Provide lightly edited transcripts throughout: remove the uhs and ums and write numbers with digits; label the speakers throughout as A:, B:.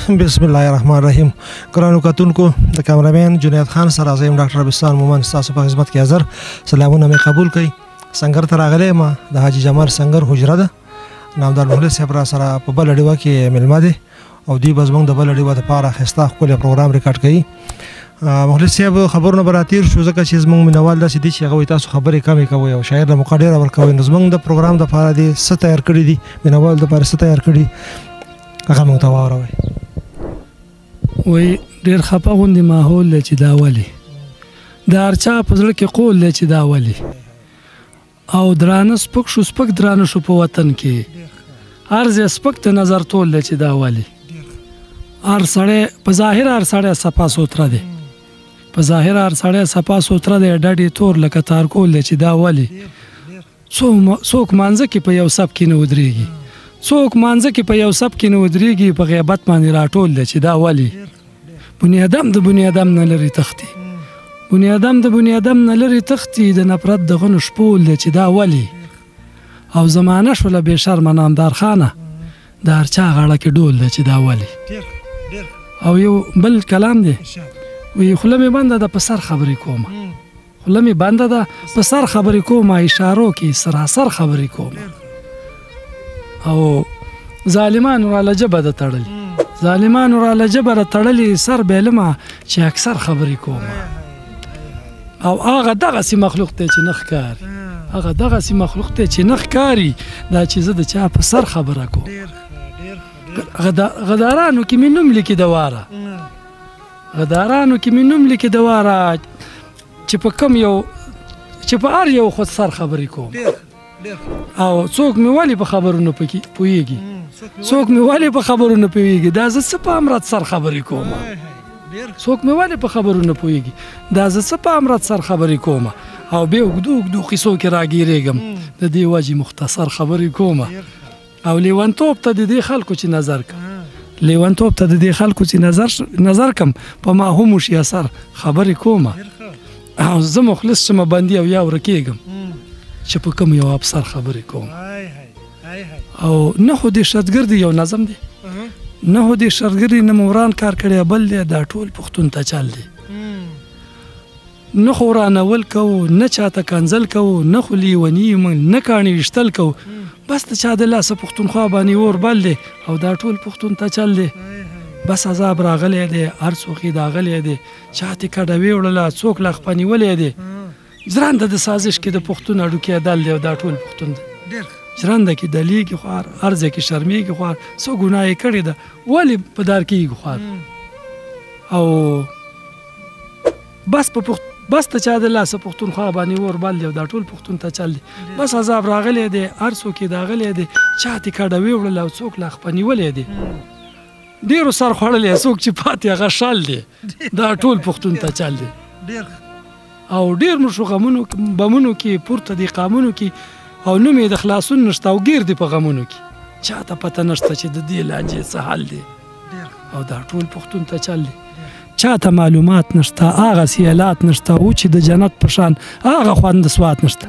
A: بسم الله الرحمن الرحیم. ګرانو کتونکو د کیمرامین جنید خان سره زم ډاکټر بسان مومن تاسو په خدمت کې حاضر. سلامونه مې قبول کړئ. څنګه تر راغلی ما د حاجی جمال څنګه حجره ده نامدار مخلص صاحب را سره په بل ډیوه کې ملما دي او دی بزمن د بل ډیوه لپاره خسته خپل پروګرام ریکارډ کړي. مخلص صاحب خبرونه براتیر شو ځکه چې زمونږ مینوال داسې دي چې هغه تاسو خبرې کمې کوي او شاعر له مقدره ورکوي. نو زمونږ د پروګرام د لپاره دي څه تیار کړی دي مینوال د لپاره څه تیار کړی هغه موږ ته واوروي.
B: وای ډېر خپه غوندې ماحول دی چې دا ولې د هر چا په زړه کې قول دی چې دا ولې او درانه سپک شو سپک درانه شو په وطن کې هر ځای سپک ته نظر تول دی چې دا ولې هر سړی په ظاهر هر سړی صفا سوتره دی په ظاهر هر سړی صفا سوتره دی ډډې تور لکه تارکول دی چې دا ولې څوک مانځه کې په یو صف کې نه ودرېږي څوک مانځه کې په یو صف کې نه ودرېږي په غیبت باندې راټول دی چې دا ولې بني ادم د بني ادم نه لري تختی بني ادم د بني ادم نه لري تختی د نفرت د غنو شپول دی چې دا ولې او زمانه شوله بې شرمه نامدار خانه د هر چا غاړه کې ډول دی چې دا ولې او یو بل کلام دی وی خوله مې بنده ده په سر خبرې کومه خوله مې بنده ده په سر خبرې کومه اشارو کې سراسر خبرې کومه او ظالمانو را لجبه ده تړلي ظالمانو را لجبه ده تړلي سر بیلمه چې اکثر خبرې کومه او هغه دغسې مخلوق دی چې نه ښکاري هغه دغسې مخلوق دی چې نه ښکاري دا چې زه د چا په سر خبره کوم غدارانو کې مې نوم لیکي د واره غدارانو کې مې نوم لیکي د واره چې په کم یو چې په هر یو خود سر خبرې کوم او څوک مې ولې په خبرونو پوهېږي څوک مې ولې په خبرونو پوهېږي دا زه څه په امرت سر خبرې کوم څوک مې ولې په خبرونو پوهېږي دا زه څه په امرت سر خبرې کوم او بیا اوږدو اوږدو قیسو کې راګیرېږم د دې وجې مختصر خبرې کوم او لیونتوب ته د دې خلکو چې نظر کم لیونتوب ته د دې خلکو چې نظر کم په ما هم وشي اثر خبرې کوم او زه مخلص شمه بندي او یا ورکېږم چې په کوم یو افسر خبرې کوم او نه خو دې شتګردي یو نظم دی نه خو دې شتګردي نه موران کار کړی بل دی دا ټول پښتون ته چل دی نه خو رانول کوو نه چاته کنځل کوو نه خو لیوني نه کاڼي ویشتل کوو بس د چا د لاسه پښتونخوا باندې اور بل دی او دا ټول پښتون ته چل دی بس عذاب راغلی دی هر څوک یې داغلی دی چاته کډه ویوړله څوک لا خپه نیولی دی ژرنده د سازش کې د پښتون اډوکې دل دی او دا ټول پښتون دی ژرنده کې دلیږي خوار هر ځای کې شرمېږي خوار څه ګناه یې کړې ده ولې په دار کېږي خوار او بس ته چا د لاسه پښتونخوا باندې اور بل دی او دا ټول پښتون ته چل دی بس عذاب راغلی دی هر څوک یې داغلی دی چاته کډه ویوړله او څوک لا خپه نیولی دی ډېرو سر خوړلی څوک چې پاتې هغه شل دی دا ټول پښتون ته چل دی او ډېر مشو بمونو کې پورته دي قامونو کې او نوم یې د خلاصون نشته او ګیر دی په غمونو کې چاته پته نشته چې د دې لانجې څه حل دی او دا ټول پښتون ته چل دی چاته معلومات نشته هغه سیالات نشته او چې د جنت په شان هغه خوند سوات نشته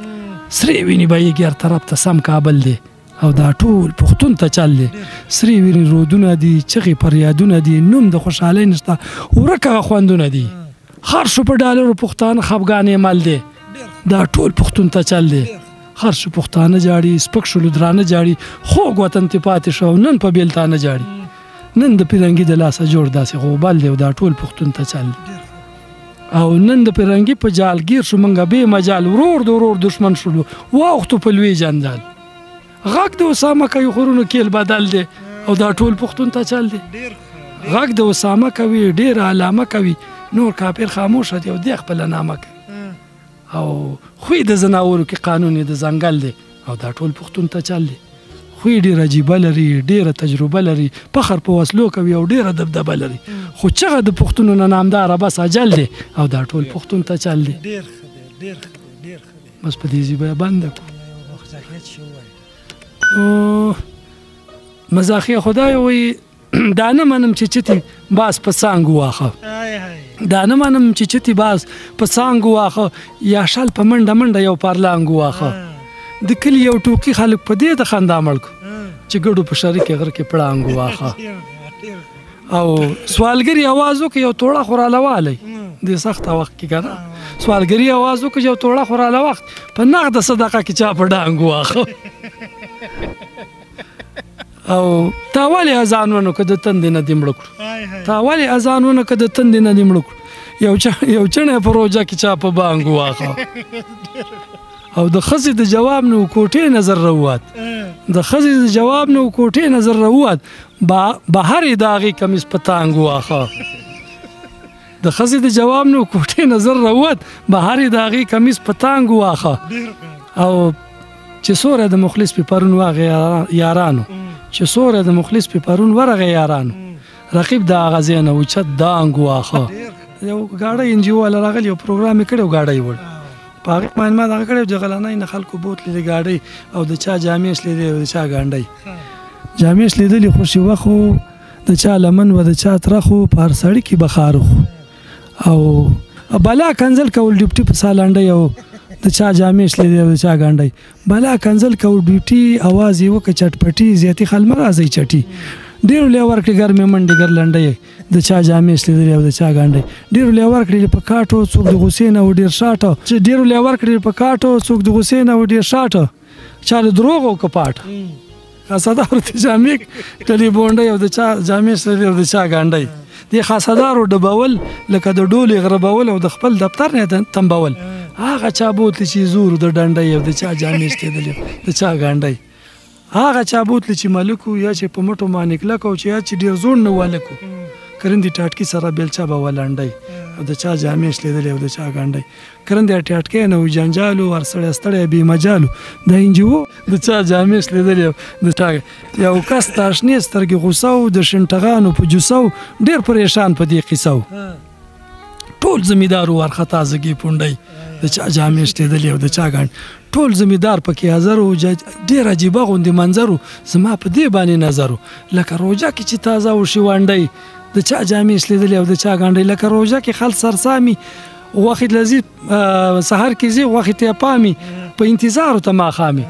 B: سرې وینې بهیږي هر طرف ته سم کابل دی او دا ټول پښتون ته چل دی سرې وینې رودونه دي چغې فریادونه دي نوم د خوشحالۍ نشته ورک هغه خوندونه دي هر شو په ډالرو پښتانه خفګان عمل دی دا ټول پښتون ته چل دی هر شو پښتانه جاړي سپک شو لودرانه جاړي خوږ وطن ته پاتې شو نن په بیلتانه جاړي نن د پیرنګي د لاسه جوړ داسې غوبل دی او دا ټول پښتون ته چل دی او نن د پیرنګي په جال ګیر شو منګه بې مجال ورور د ورور دشمن شولو واوښتو په لوی جنجال غږ د اسامه کوي خورونو کیل بدل دی او دا ټول پښتون ته چل دی غږ د اسامه کوي ډېر علامه کوي نور کافر خاموشه دی او دی خپله نامه کوي او خوی د زناورو کې قانون د ځنګل دی او دا ټول پښتون ته چل دی خوی ډېر عجیبه لري ډېره تجربه لري فخر په وسلو کوي او ډېره دبدبه لري خو چغه د پښتونو نه نامداره بس اجل دی او دا ټول پښتون ته چل دی بس په دې ځای به بنده کړو مزاخیه خدای وایي دا نه منم چې چتي باز په څانګو واخه دا نه منم چې چتي باز په څانګو واخه یا شل په منډه منډه یو پارلانګو واخه د کلی یو ټوکی خلک په دې د خندا مړ کو چې ګډو په شریک غر کې پړانګو واخه او سوالګری आवाज وکي یو توړه خوراله والی د سخت وخت کې کنه سوالګری आवाज وکي یو توړه خوراله وخت په نغد صدقه کې چا په ډانګ واخه او تاوالی اذانونه کده تند نه دیمړو تاوالی اذانونه کده تند نه دیمړو یو چنه پروژه کې چا په بانګ واخه او د خزې د جواب نو کوټې نظر روات د خزې د جواب نو کوټې نظر روات بهر داغي کمیس پتانګ واخه د خزې د جواب نو کوټې نظر روات بهر داغي کمیس پتانګ واخه او چې سوره د مخلص په پرون واغه یارانو چې سوره د مخلص په پرون ورغه یارانو رقیب دا غزینه او چت دانګ واخه یو گاډي انجیو ولا راغلی یو پروګرام کړو گاډي وړ پاره ما دا کړو جغلانه نه خلکو بوتلې گاډي او د چا جامې شلې او د چا ګانډي جامې شلې خوشي وخو د چا لمن و د چا ترخو پر سړی کې بخار او بالا کنزل کول ډیپټي په سالانډي او د چا جامې شلې او د چا ګانډي بالا کنزل کول ډیپټي आवाज یو ک چټپټي زیاتی خلم راځي چټي ډیر له ورکړي ګرمه منډي ګر لنډي د چا جامې شلې او د چا ګانډي ډیر له ورکړي په کاټو څوک د حسین او ډیر شاټه چې ډیر له ورکړي په کاټو څوک د حسین او ډیر شاټه چا دروغ او کپاټ خاصدار ته جامې کلی بونډي او د چا جامې شلې او د چا ګانډي د خاصدارو ډبول لکه د ډولې غربول او د خپل دفتر نه تنبول هغه چا بوتل چې زور د ډنډي او د چا جامې شلې د چا ګانډي هغه چا بوتل چې ملکو یا چې په مټو باندې کلکو چې یا چې ډیر زور نه والکو کرندې ټاټکی سره بیلچا به ولانډي او د چا جامې شلې او د چا ګانډي کرندې ټاټکی نه جنجالو ورسړې ستړې بي مجالو د انجو د چا جامې شلې د چا یو کس تاشنې سترګې غوساو د شنټغانو په جوساو ډیر پریشان په دې قصو ټول زمیدارو ورختا زګي پونډي د چا جامې شلې او د چا ګانډ ټول زمیدار پکې حاضر او ډیر عجیب غوندي منظرو زما په دې باندې نظرو لکه روجا کې چې تازه او شوانډي د چا جامې شلې او د چا ګانډي لکه روجا کې خل سرسامي وخت لذیذ سحر کې زی وخت ته پامي په انتظار ته ما خامي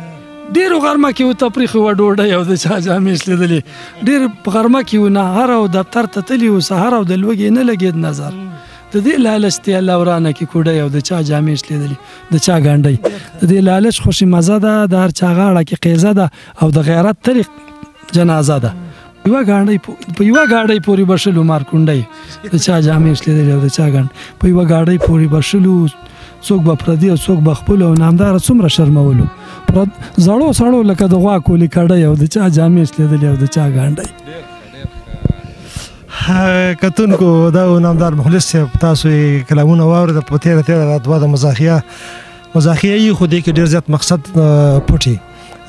B: ډیرو غرمه کې و تفریخ و ډوډۍ او د چا جامې شلې ډیر په غرمه کې و نه هر او دفتر ته تلی او سحر او د لوګي نه لګید نظر د دې لالچ ته الله ورانه کې کوډي او د چا جامې شلې د چا ګانډي د دې لالچ خوشي مزه ده د هر چا غاړه کې قیزه ده او د غیرت طریق جنازه ده یو غاډي پوری بشلو مار کونډي د چا جامې شلې او د چا ګانډ په یو غاډي پوری بشلو څوک به پردي او څوک به خپل او نامدار څومره شرمولو پر زړو لکه د غوا کولی کړه او د چا جامې شلې او د چا ګانډي
A: کتونکو دا نامدار مخلص تاسو کلامونه واورید په تیر راتوا د مزاحیه یې خو دې کې ډیر زیات مقصد پټي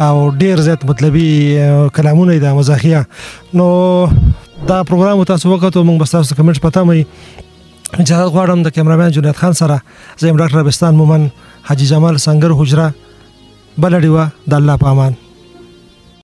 A: او ډیر زیات مطلبي کلامونه د مزاحیه نو دا پروګرام تاسو وکړو موږ بس تاسو کمنټ پته مې اجازه غواړم د کیمرامین جنید خان سره زم ډاکټر بستان مومن حاجی جمال سنگر حجره بلډیوا د الله په امان